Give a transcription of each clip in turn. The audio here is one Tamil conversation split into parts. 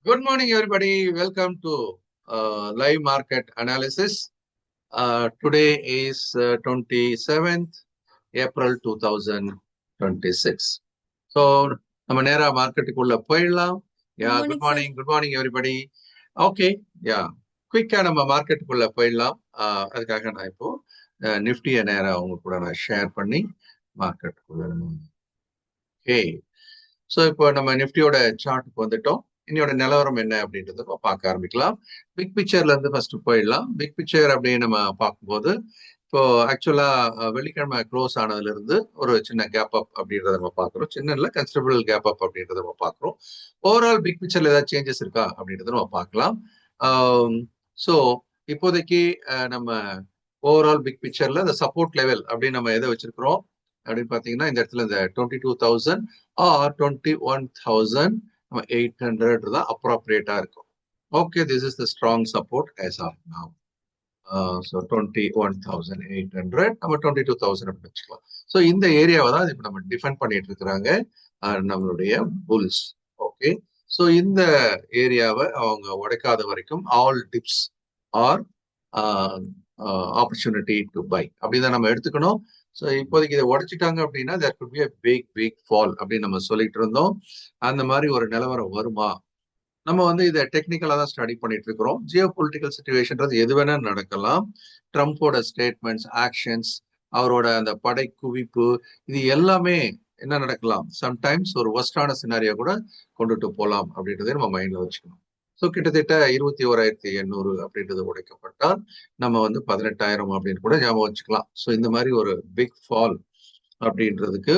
Good morning, everybody. Welcome to live market analysis. Today is 27th April 2026. So, நம்ம நேரா மார்க்கெட்டுக்குள்ள போயிடலாம். Good morning, Good morning, everybody. Okay, குயிக்கா நம்ம மார்க்கெட்டுக்குள்ள போயிடலாம். அதுக்காக நான் இப்போ நிஃப்டியை நேரா அவங்க கூட நான் ஷேர் பண்ணி மார்க்கெட்டுக்குள்ள ஓகே. ஸோ இப்போ நம்ம நிஃப்டியோட சார்ட்டுக்கு வந்துட்டோம். இன்னையோட நிலவரம் என்ன அப்படின்றத பார்க்க ஆரம்பிக்கலாம். பிக் பிக்சர்ல இருந்து ஃபர்ஸ்ட் போயிடலாம். பிக் பிக்சர் அப்படின்னு நம்ம பார்க்கும்போது இப்போ ஆக்சுவலா வெள்ளிக்கிழமை க்ளோஸ் ஆனதுல இருந்து ஒரு சின்ன கேப் அப் அப்படின்றத நம்ம பார்க்குறோம். சின்ன இல்லை, கன்சிடபிள் கேப் அப் அப்படின்றத நம்ம பார்க்குறோம். ஓவரால் பிக் பிக்சர்ல ஏதாவது சேஞ்சஸ் இருக்கா அப்படின்றத நம்ம பார்க்கலாம். ஸோ இப்போதைக்கு நம்ம ஓவரால் பிக் பிக்சர்ல இந்த சப்போர்ட் லெவல் அப்படின்னு நம்ம எதை வச்சிருக்கிறோம் அப்படின்னு பார்த்தீங்கன்னா, இந்த இடத்துல இந்த 22,000 ஆர் 21,800 தான் அப்ராப்ரியேட்டா இருக்கும். Okay, this is the strong support as of now. So 21,800 நம்ம 22,000 அப்படி வச்சுக்கலாம். ஸோ இந்த ஏரியாவை தான் இப்போ நம்ம டிஃபெண்ட் பண்ணிட்டு இருக்கிறாங்க நம்மளுடைய புல்ஸ். ஓகே, ஸோ இந்த ஏரியாவை அவங்க உடைக்காத வரைக்கும் all dips are opportunity to buy அப்படிதான் நம்ம எடுத்துக்கணும். ஸோ இப்போதைக்கு இதை உடைச்சிட்டாங்க அப்படின்னா there could be a big fall அப்படின்னு நம்ம சொல்லிட்டு இருந்தோம். அந்த மாதிரி ஒரு நிலவரம் வருமா? நம்ம வந்து இதை டெக்னிக்கலாக தான் ஸ்டடி பண்ணிட்டு இருக்கிறோம். ஜியோ பொலிட்டிக்கல் சுச்சுவேஷன்றது எது வேணா நடக்கலாம். ட்ரம்ப்போட ஸ்டேட்மெண்ட்ஸ், ஆக்ஷன்ஸ், அவரோட அந்த படை குவிப்பு, இது எல்லாமே என்ன நடக்கலாம், சம்டைம்ஸ் ஒரு ஒஸ்டான சினாரியா கூட கொண்டுட்டு போகலாம் அப்படின்றத நம்ம மைண்ட்ல வச்சுக்கணும். ஸோ கிட்டத்தட்ட 21,800 அப்படின்றது உடைக்கப்பட்டால் நம்ம வந்து 18,000 அப்படின்னு கூட ஞாபகம் வச்சுக்கலாம். ஸோ இந்த மாதிரி ஒரு பிக் ஃபால் அப்படின்றதுக்கு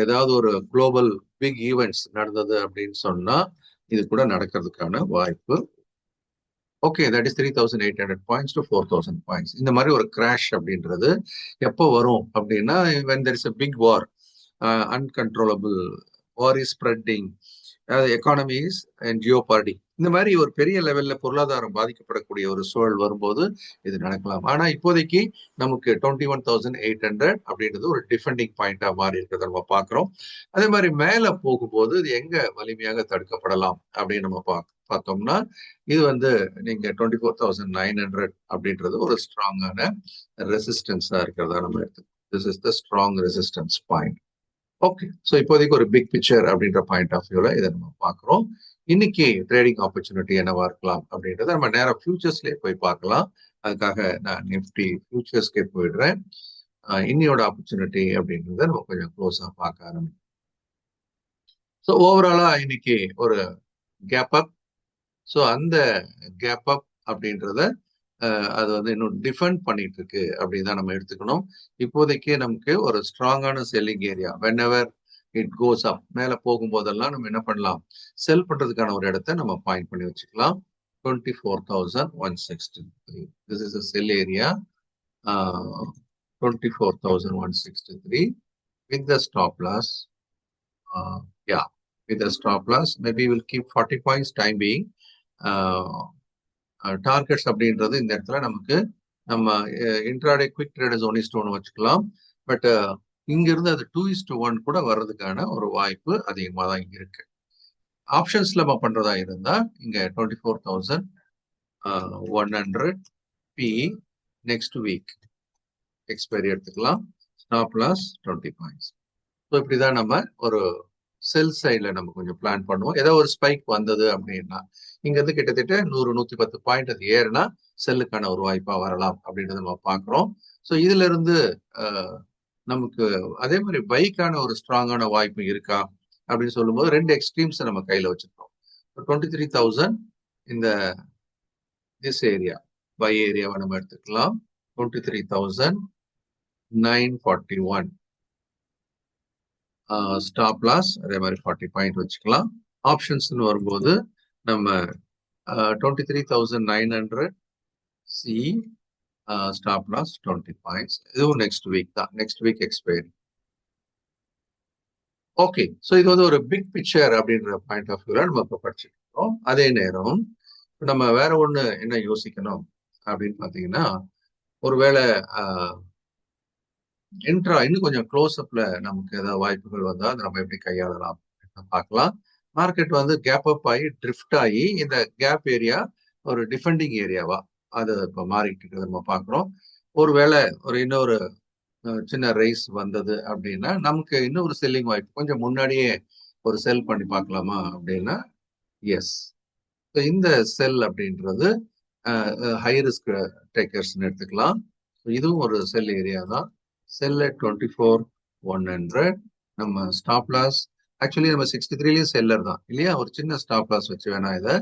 ஏதாவது ஒரு குளோபல் பிக் ஈவெண்ட்ஸ் நடந்தது அப்படின்னு சொன்னா இது கூட நடக்கிறதுக்கான வாய்ப்பு. Okay, that is 3,800 points to 4,000 points. இந்த மாதிரி ஒரு கிராஷ் அப்படின்றது எப்போ வரும் அப்படின்னா, when there is a big war, uncontrollable war is spreading, economies and jeopardy, இந்த மாதிரி ஒரு பெரிய லெவல்ல பொருளாதாரம் பாதிக்கப்படக்கூடிய ஒரு சூழல் வரும்போது இது நடக்கலாம். ஆனா இப்போதைக்கு நமக்கு 21,800 அப்படின்றது ஒரு டிஃபெண்டிங் பாயிண்டா மாறி இருக்கிறத நம்ம பார்க்கிறோம். அதே மாதிரி மேல போகும்போது இது எங்க வலிமையாக தடுக்கப்படலாம் அப்படின்னு நம்ம பார்த்தோம்னா, இது வந்து நீங்க 24,900 அப்படின்றது ஒரு ஸ்ட்ராங்கான ரெசிஸ்டன்ஸா இருக்கிறதா நம்ம எடுத்துக்கோம். This is the strong resistance point. Okay, so இப்போதைக்கு ஒரு பிக் பிக்சர் அப்படின்ற பாயிண்ட் ஆஃப் வியூல இதை நம்ம பார்க்குறோம். இன்னைக்கு ட்ரேடிங் ஆப்பர்ச்சுனிட்டி என்னவா இருக்கலாம் அப்படின்றத நம்ம நேரம் ஃபியூச்சர்ஸ்லேயே போய் பார்க்கலாம். அதுக்காக நான் நிஃப்டி ஃபியூச்சர்ஸ்க்கே போயிடுறேன். இன்னையோட ஆப்பர்ச்சுனிட்டி அப்படின்றத நம்ம கொஞ்சம் க்ளோஸாக பார்க்க ஆரம்பிக்கும். ஸோ ஓவராலா இன்னைக்கு ஒரு கேப் அப். ஸோ அந்த கேப் அப் அப்படின்றத அது வந்து இன்னும் டிஃபெண்ட் பண்ணிட்டு இருக்கு அப்படின்னு தான் நம்ம எடுத்துக்கணும். இப்போதைக்கு நமக்கு ஒரு ஸ்ட்ராங்கான selling area, whenever it goes up, மேல போகும்போதெல்லாம் நம்ம என்ன பண்ணலாம், செல் பண்றதுக்கான ஒரு இடத்த நம்ம பாயிண்ட் பண்ணி வச்சுக்கலாம். 24,163. This is a sell area. 24,163 with the stop loss. With the stop loss, maybe we'll keep 40 points time being. Targets அப்படின்றது இந்த இடத்துல நமக்கு நம்ம இன்ட்ராடே குவிக் ட்ரேடர்ஸ் 1:1 வச்சுக்கலாம். பட் இங்கிருந்து அது 2:1 கூட வர்றதுக்கான ஒரு வாய்ப்பு அதிகமாக தான் இருக்கு. ஆப்ஷன்ஸ்ல நம்ம பண்றதா இருந்தா இங்க 24,100 பி நெக்ஸ்ட் வீக் எக்ஸ்பைரி எடுத்துக்கலாம். Stop loss 20 points. ஸோ இப்படிதான் நம்ம ஒரு செல் சைட்ல நம்ம கொஞ்சம் பிளான் பண்ணுவோம். ஏதோ ஒரு ஸ்பைக் வந்தது அப்படின்னா இங்க இருந்து கிட்டத்தட்ட 100-110 பாயிண்ட் அது ஏறுனா செல்லுக்கான ஒரு வாய்ப்பா வரலாம் அப்படின்றத நம்ம பாக்குறோம். ஸோ இதுல இருந்து நமக்கு அதே மாதிரி பைக்கான ஒரு ஸ்ட்ராங்கான வாய்ப்பு இருக்கா அப்படின்னு சொல்லும்போது ரெண்டு எக்ஸ்ட்ரீம்ஸ் நம்ம கையில வச்சிருக்கோம். 23,000 இந்த திஸ் ஏரியா பை ஏரியாவை நம்ம எடுத்துக்கலாம். 23,941 ஸ்டாப் லாஸ் அதே மாதிரி 40 பாயிண்ட் வச்சுக்கலாம். ஆப்ஷன்ஸ்னு வரும்போது நம்ம 23,900 சி ஸ்டாப் லாஸ் 20 பாயிண்ட்ஸ். இதுவும் நெக்ஸ்ட் வீக் தான், next week expiry. Okay, so இது வந்து ஒரு பிக் பிக்சர் அப்படின்ற பாயிண்ட் ஆஃப் வியூல நம்ம இப்போ படிச்சுருக்கோம். அதே நேரம் நம்ம வேற ஒண்ணு என்ன யோசிக்கணும் அப்படின்னு பாத்தீங்கன்னா, ஒருவேளை இன்னும் கொஞ்சம் க்ளோஸ் அப்ல நமக்கு ஏதாவது வாய்ப்புகள் வந்தா அதை நம்ம எப்படி கையாளலாம் பார்க்கலாம். மார்க்கெட் வந்து கேப் அப் ஆகி ட்ரிஃப்ட் ஆகி இந்த கேப் ஏரியா ஒரு டிஃபெண்டிங் ஏரியாவா அது இப்போ மாறிட்டு இருக்கிறத நம்ம பார்க்குறோம். ஒருவேளை இன்னொரு சின்ன ரைஸ் வந்தது அப்படின்னா நமக்கு இன்னொரு செல்லிங் வாய்ப்பு கொஞ்சம் முன்னாடியே ஒரு செல் பண்ணி பார்க்கலாமா அப்படின்னா எஸ். இந்த செல் அப்படின்றது ஹை ரிஸ்க் டேக்கர்ஸ்ன்னு எடுத்துக்கலாம். இதுவும் ஒரு செல் ஏரியா தான். செல் at 24,100. நம்ம ஸ்டாப் லாஸ் ஆக்சுவலி நம்ம 63லயும் செல்லர் தான் இல்லையா? ஒரு சின்ன ஸ்டாப் லாஸ் வச்சு வேணா இதை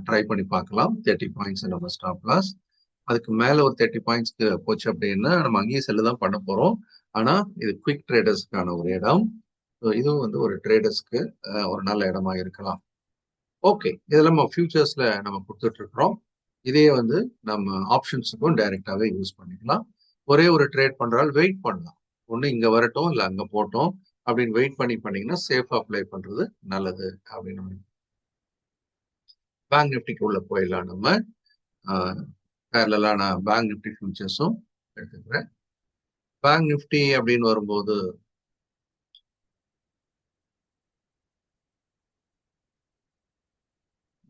ட்ரை பண்ணி பார்க்கலாம். 30 பாயிண்ட்ஸ் நம்ம ஸ்டாப் லாஸ். அதுக்கு மேல ஒரு 30 பாயிண்ட்ஸ்க்கு போச்சு அப்படின்னா நம்ம அங்கேயும் செல்லு தான் பண்ண போறோம். ஆனா இது குவிக் ட்ரேடர்ஸ்க்கான ஒரு இடம். இதுவும் வந்து ஒரு ட்ரேடர்ஸ்க்கு ஒரு நல்ல இடமா இருக்கலாம். ஓகே, இதெல்லாம் நம்ம ஃபியூச்சர்ஸ்ல நம்ம கொடுத்துட்டு இருக்கிறோம். இதே வந்து நம்ம ஆப்ஷன்ஸுக்கும் டைரக்டாவே யூஸ் பண்ணிக்கலாம். ஒரே ஒரு ட்ரேட் பண்றால் வெயிட் பண்ணலாம். ஒண்ணு இங்க வரட்டும் இல்ல அங்க போட்டோம் அப்படின்னு வெயிட் பண்ணீங்கன்னா சேஃபா அப்ளை பண்றது நல்லது அப்படின்னு. பேங்க் நிஃப்டிக்கு உள்ள போயிடலாம் நம்ம. பேரலா நான் பேங்க் நிஃப்டி ஃபியூச்சர்ஸும் எடுத்துக்கிறேன். பேங்க் நிஃப்டி அப்படின்னு வரும்போது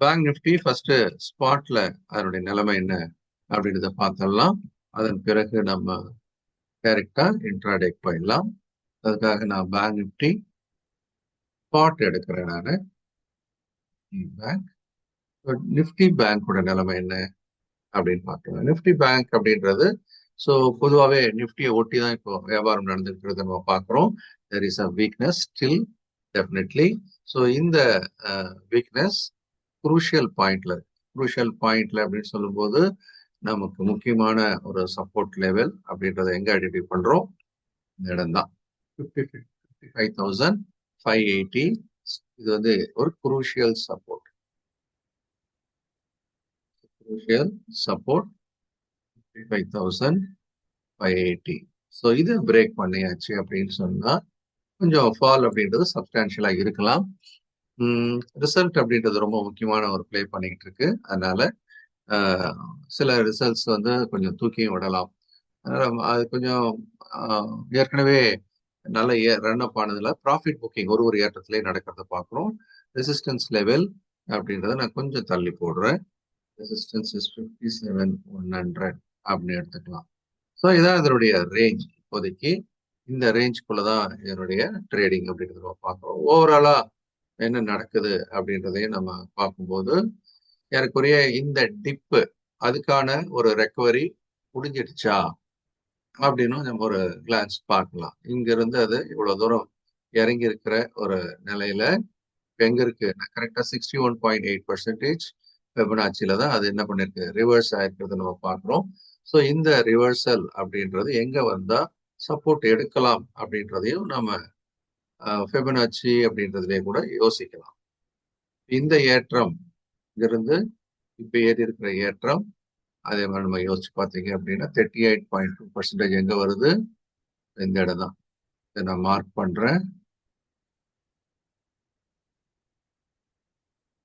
பேங்க் நிஃப்டி ஃபர்ஸ்ட் ஸ்பாட்ல அதனுடைய நிலைமை என்ன அப்படின்றத பார்த்தலாம். அதன் பிறகு நம்ம டைரக்டா இன்ட்ராடேக்கு போயிடலாம். அதுக்காக நான் பேங்க் நிஃப்டி ஸ்பாட் எடுக்கிறேன். நான் பேங்க் நிஃப்டி பேங்கோட நிலைமை என்ன அப்படின்னு பார்க்கலாம். நிஃப்டி பேங்க் அப்படின்றது ஸோ பொதுவாகவே நிஃப்டியை ஒட்டி தான் இப்போ வியாபாரம் நடந்துருக்கிறது நம்ம பார்க்குறோம். There is a weakness still definitely. So இந்த வீக்னஸ் குரூஷியல் பாயிண்ட்ல அப்படின்னு சொல்லும்போது நமக்கு முக்கியமான ஒரு சப்போர்ட் லெவல் அப்படின்றத எங்க ஐடென்டிஃபை பண்றோம்? இந்த இடம் தான் 55,580. இது வந்து ஒரு குரூஷியல் சப்போர்ட் 55,580. ஸோ இது பிரேக் பண்ணியாச்சு அப்படின்னு சொன்னா கொஞ்சம் ஃபால் அப்படின்றது சப்ஸ்டான்ஷியலா இருக்கலாம். ரிசல்ட் அப்படின்றது ரொம்ப முக்கியமான ஒரு பிளே பண்ணிக்கிட்டு இருக்கு. அதனால சில ரிசல்ட்ஸ் வந்து கொஞ்சம் தூக்கியும் விடலாம். அது கொஞ்சம் ஏற்கனவே நல்ல ரன் அப் ஆனதுல ப்ராஃபிட் புக்கிங் ஒரு ஏற்றத்திலே நடக்கிறத பார்க்குறோம். ரெசிஸ்டன்ஸ் லெவல் அப்படின்றத நான் கொஞ்சம் தள்ளி போடுறேன். ரெசிஸ்டன்ஸ் இஸ் 57,100 அப்படின்னு எடுத்துக்கலாம். ஸோ இதான் இதனுடைய ரேஞ்ச். இப்போதைக்கு இந்த ரேஞ்சுக்குள்ள தான் இதனுடைய ட்ரேடிங் அப்படின்றத பார்க்குறோம். ஓவராலா என்ன நடக்குது அப்படின்றதையும் நம்ம பார்க்கும்போது ஏறக்குறைய இந்த டிப்பு அதுக்கான ஒரு ரெக்கவரி முடிஞ்சிடுச்சா அப்படின்னு நம்ம ஒரு கிளான்ஸ் பார்க்கலாம். இங்க இருந்து அது இவ்வளவு தூரம் இறங்கி இருக்கிற ஒரு நிலையில எங்க இருக்கு கரெக்டா 61.8% பெபனாச்சில தான் அது என்ன பண்ணிருக்கு ரிவர்ஸ் ஆயிருக்கிறது நம்ம பார்க்கிறோம். ஸோ இந்த ரிவர்சல் அப்படின்றது எங்க வந்தா சப்போர்ட் எடுக்கலாம் அப்படின்றதையும் நம்ம ஃபெபனாச்சி அப்படின்றதுலேயே கூட யோசிக்கலாம். இந்த ஏற்றம் இங்கிருந்து இப்ப ஏறி இருக்கிற ஏற்றம் அதே மாதிரி நம்ம யோசிச்சு பார்த்தீங்க அப்படின்னா 38.2% எங்க வருது? இந்த இடம் தான். இதை நான் மார்க் பண்றேன்.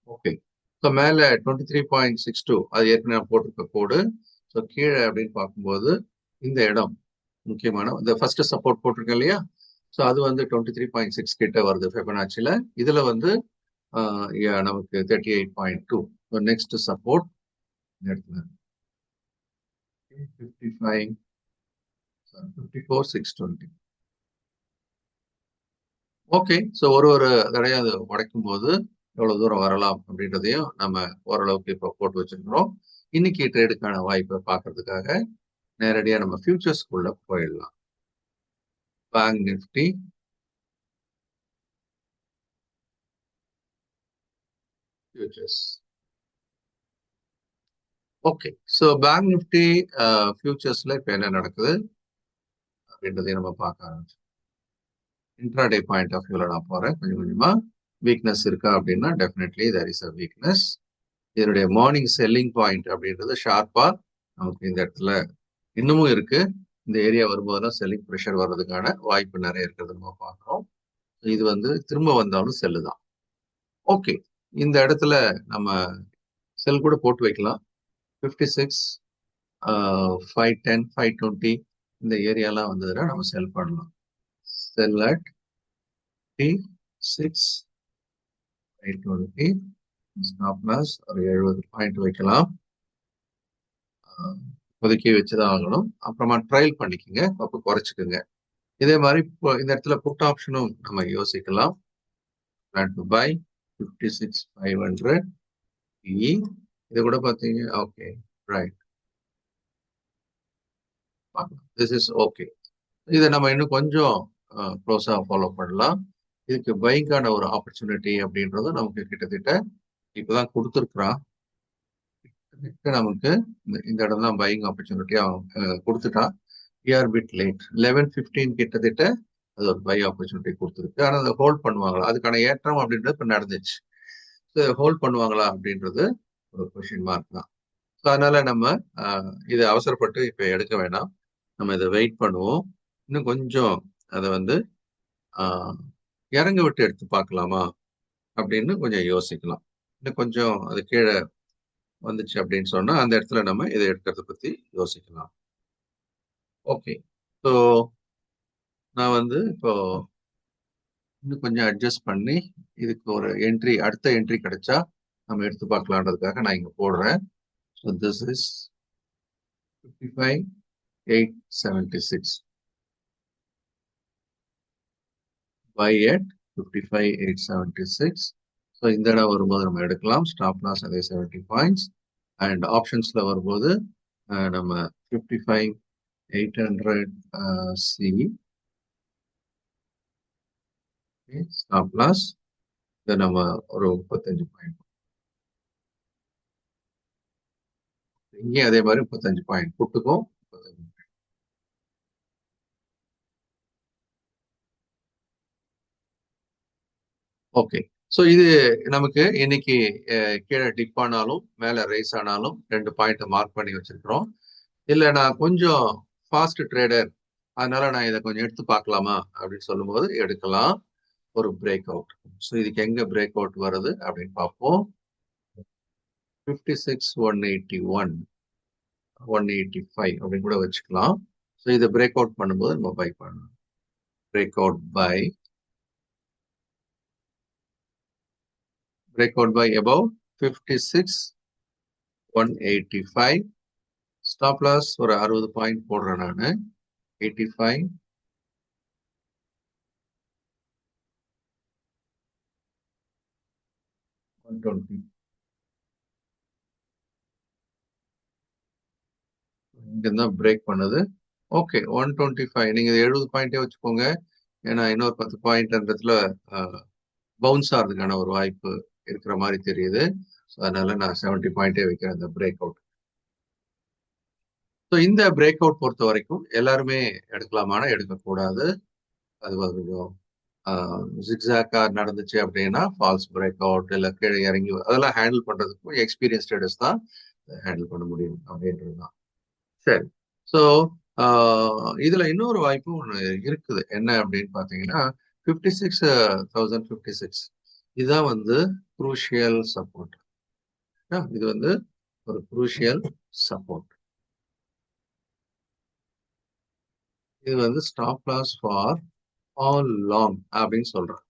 ஓகே, ஸோ மேல 23.62 அது ஏற்கனவே நான் போட்டிருக்க கோடு. ஸோ கீழே அப்படின்னு பார்க்கும்போது இந்த இடம் முக்கியமான இந்த ஃபர்ஸ்ட் சப்போர்ட் போட்டிருக்கேன் இல்லையா? ஸோ அது வந்து 23.6 கிட்ட வருது ஃபெபனாச்சில. இதுல வந்து நமக்கு 38.2. நெக்ஸ்ட் சப்போர்ட் இடத்துல 54,620. ஓகே, ஸோ ஒரு தடையை அது உடைக்கும் போது எவ்வளவு தூரம் வரலாம் அப்படின்றதையும் நம்ம ஓரளவுக்கு இப்போ போட்டு வச்சிருக்கிறோம். இன்னைக்கு ட்ரேடுக்கான வாய்ப்பை பார்க்கறதுக்காக நேரடியா நம்ம ஃபியூச்சர்ஸ்குள்ள போயிடலாம். Bank Nifty futures. Okay, so bank Nifty ஃபியூச்சர்ஸ்ல இப்போ என்ன நடக்குது அப்படின்றதையும் நம்ம பார்க்க ஆரம்பிச்சோம். இன்ட்ராடே பாயிண்ட் ஆஃப் வியூல நான் போறேன். கொஞ்சம் கொஞ்சமா வீக்னஸ் இருக்கா அப்படின்னா definitely there is a weakness. இதனுடைய மார்னிங் செல்லிங் பாயிண்ட் அப்படின்றது ஷார்ப்பா நமக்கு இந்த இடத்துல இன்னமும் இருக்கு. இந்த ஏரியா வரும்போதெல்லாம் செல்லிங் ப்ரெஷர் வர்றதுக்கான வாய்ப்பு நிறைய இருக்கிறது நம்ம பார்க்குறோம். இது வந்து திரும்ப வந்தாலும் செல்லு தான். ஓகே, இந்த இடத்துல நம்ம செல் கூட போட்டு வைக்கலாம். 56, 510, 520 இந்த ஏரியாலாம் வந்ததுன்னா நம்ம செல் பண்ணலாம். செல் அட் 56, ரைட் ஒதுக்கி ஸ்டாப் லாஸ் ஒரு 70 பாயிண்ட் வைக்கலாம். ஒதுக்கி வச்சுதான் ஆகணும். அப்புறமா ட்ரையல் பண்ணிக்கோங்க, அப்போ குறைச்சிக்கோங்க. இதே மாதிரி இப்போ இந்த இடத்துல புட் ஆப்ஷனும் நம்ம யோசிக்கலாம். பிளான் டு பை 56,500 இ. இது கூட பார்த்தீங்க, okay right, this is okay. இதை நம்ம இன்னும் கொஞ்சம் க்ளோஸா ஃபாலோ பண்ணலாம். இதுக்கு பைக்கான ஒரு ஆப்பர்ச்சுனிட்டி அப்படின்றது நமக்கு கிட்டத்தட்ட இப்பதான் கொடுத்துருக்குறான். நமக்கு இந்த இடம் தான் பையிங் ஆப்பர்ச்சுனிட்டியா கொடுத்துட்டான். பிட் லேட் 11:15 கிட்டத்தட்ட அது ஒரு பை ஆப்பர்ச்சுனிட்டி கொடுத்துருக்கு. ஆனால் அதை ஹோல்ட் பண்ணுவாங்களா, அதுக்கான ஏற்றம் அப்படின்றது இப்போ நடந்துச்சு. ஹோல்ட் பண்ணுவாங்களா அப்படின்றது ஒரு கொஸ்டின் மார்க் தான். ஸோ அதனால நம்ம இதை அவசரப்பட்டு இப்போ எடுக்க வேணாம். நம்ம இதை வெயிட் பண்ணுவோம். இன்னும் கொஞ்சம் அதை வந்து இறங்க விட்டு எடுத்து பார்க்கலாமா அப்படின்னு கொஞ்சம் யோசிக்கலாம். இன்னும் கொஞ்சம் அது கீழே வந்துச்சு அப்படின்னு சொன்னா அந்த இடத்துல நம்ம இதை எடுக்கிறத பத்தி யோசிக்கலாம். ஓகே, ஸோ நான் வந்து இப்போ இன்னும் கொஞ்சம் அட்ஜஸ்ட் பண்ணி இதுக்கு ஒரு என்ட்ரி, அடுத்த என்ட்ரி கிடைச்சா நம்ம எடுத்து பார்க்கலான்றதுக்காக நான் இங்க போடுறேன். So this is 55,876. By at 55,876. So இந்த இடம் வரும்போது நம்ம எடுக்கலாம். ஸ்டாப் லாஸ் அதே 70 பாயிண்ட்ஸ். அண்ட் ஆப்ஷன்ஸ்ல வரும்போது நம்ம 55,800 சி ஸ்டாப் லாஸ். இதை நம்ம ஒரு 35 பாயிண்ட், இங்கே அதே மாதிரி 35 பாயிண்ட் புட்டுக்கும் 35. ஓகே, ஸோ இது நமக்கு இன்னைக்கு கீழே டிப் ஆனாலும் மேலே ரைஸ் ஆனாலும் 2 பாயிண்ட் மார்க் பண்ணி வச்சிருக்கிறோம். இல்லை நான் கொஞ்சம் ஃபாஸ்ட் ட்ரேடர், அதனால நான் இதை கொஞ்சம் எடுத்து பார்க்கலாமா அப்படின்னு சொல்லும்போது எடுக்கலாம். ஒரு பிரேக் அவுட். ஸோ இதுக்கு எங்க பிரேக் அவுட் வருது அப்படின்னு பார்ப்போம். 56,181, 185 அப்படின்னு கூட வச்சுக்கலாம். ஸோ இதை பிரேக் அவுட் பண்ணும்போது நம்ம பை பண்ணலாம். Break out buy above 56,185. Stop loss ஒரு 60 பாயிண்ட் போடுறேன் நான். 85, 120. இங்கதான் பிரேக் பண்ணுது. ஓகே, 125. நீங்க 70 பாயிண்டே வச்சுக்கோங்க. ஏன்னா இன்னொரு 10 பாயிண்ட்ன்றதுல பவுன்ஸ் ஆகிறதுக்கான ஒரு வாய்ப்பு இருக்கிற மாதிரி தெரியுது. அதனால நான் 70 பாயிண்டே வைக்கிறேன் இந்த பிரேக் அவுட். ஸோ இந்த பிரேக் அவுட் பொறுத்த வரைக்கும் எல்லாருமே எடுக்கலாமான, எடுக்கக்கூடாது. அது கொஞ்சம் ஜிக்ஸாக்கா நடந்துச்சு அப்படின்னா ஃபால்ஸ் பிரேக் அவுட் இல்லை கீழே இறங்கி அதெல்லாம் ஹேண்டில் பண்றதுக்கும் எக்ஸ்பீரியன்ஸ் ட்ரேடர்ஸ் தான் ஹேண்டில் பண்ண முடியும் அப்படின்றது தான். சரி, ஸோ இதுல இன்னொரு வாய்ப்பு ஒன்று இருக்குது. என்ன அப்படின்னு பார்த்தீங்கன்னா 56,056 இதுதான் வந்து குரூஷியல் சப்போர்ட். இது வந்து ஒரு குரூஷியல் சப்போர்ட். இது வந்து stop loss for all long அப்படின்னு சொல்றேன்.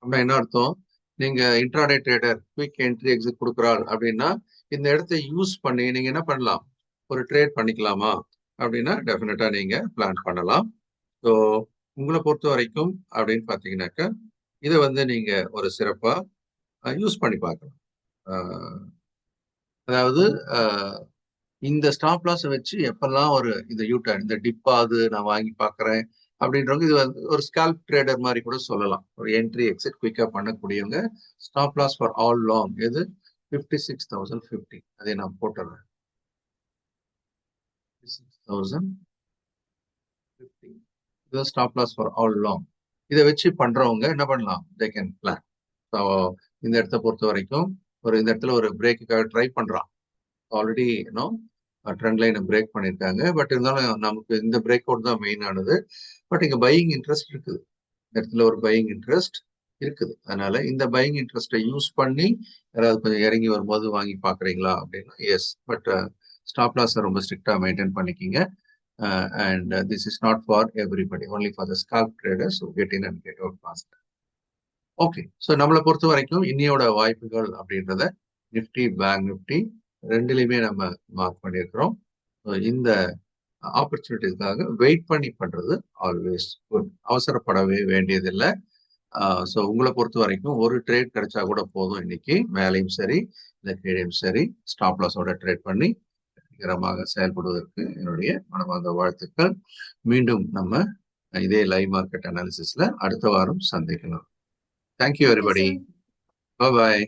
அப்படின்னா என்ன அர்த்தம்? நீங்க intraday trader quick entry exit கொடுக்குறாள் அப்படின்னா இந்த இடத்த யூஸ் பண்ணி நீங்க என்ன பண்ணலாம், ஒரு ட்ரேட் பண்ணிக்கலாமா அப்படின்னா டெஃபினட்டா நீங்க பிளான் பண்ணலாம். ஸோ உங்களை பொறுத்த வரைக்கும் அப்படின்னு பார்த்தீங்கன்னாக்கா இதை வந்து நீங்க ஒரு சிறப்பா யூஸ் பண்ணி பார்க்கலாம். அதாவது இந்த ஸ்டாப் லாஸை வச்சு எப்பெல்லாம் ஒரு இந்த யூட்டர்ன், இந்த டிப்பாது நான் வாங்கி பார்க்குறேன் அப்படின்றவங்க இது வந்து ஒரு ஸ்கால்ப் ட்ரேடர் மாதிரி கூட சொல்லலாம். ஒரு என்ட்ரி எக்ஸிட் குயிக்காக பண்ணக்கூடியவங்க. Stop loss for all long எது 56,050. அதை நான் போட்டுறேன். 56,050 இது stop loss for all long. இதை வச்சு பண்றவங்க என்ன பண்ணலாம், தே கேன் பிளான். ஸோ இந்த இடத்த பொறுத்த வரைக்கும் இந்த இடத்துல ஒரு பிரேக்குக்காக ட்ரை பண்றான். ஆல்ரெடி ட்ரெண்ட் லைனை பிரேக் பண்ணியிருக்காங்க. பட் இருந்தாலும் நமக்கு இந்த பிரேக் அவுட் தான் மெயின் ஆனது. பட் இங்க பையிங் இன்ட்ரெஸ்ட் இருக்குது. இந்த இடத்துல ஒரு பையிங் இன்ட்ரெஸ்ட் இருக்குது. அதனால இந்த பையிங் இன்ட்ரெஸ்ட்டை யூஸ் பண்ணி யாராவது கொஞ்சம் இறங்கி வரும்போது வாங்கி பாக்குறீங்களா அப்படின்னா எஸ். பட் ஸ்டாப் லாஸ் ரொம்ப ஸ்ட்ரிக்டா மெயின்டைன் பண்ணிக்கிங்க. And this is not for everybody, only for the scalp traders. Get in and get out fast. Okay. So நம்மளை பொறுத்த வரைக்கும் இன்னையோட வாய்ப்புகள் அப்படின்றத நிஃப்டி, பேங்க் நிஃப்டி ரெண்டுலையுமே நம்ம மார்க் பண்ணியிருக்கிறோம். இந்த ஆப்பர்ச்சுனிட்டிக்காக வெயிட் பண்ணி பண்றது ஆல்வேஸ் குட். அவசரப்படவே வேண்டியதில்லை. ஸோ உங்களை பொறுத்த வரைக்கும் ஒரு ட்ரேட் கிடைச்சா கூட போதும். இன்னைக்கு மேலையும் சரி இல்லை கீழையும் சரி ஸ்டாப் லாஸோட ட்ரேட் பண்ணி வெற்றிகரமாக செயல்படுவதற்கு என்னுடைய மனமார்ந்த வாழ்த்துக்கள். மீண்டும் நம்ம இதே லைவ் மார்க்கெட் அனாலிசிஸ்ல அடுத்த வாரம் சந்திக்கலாம். Thank you thank you everybody. சார். பாய்.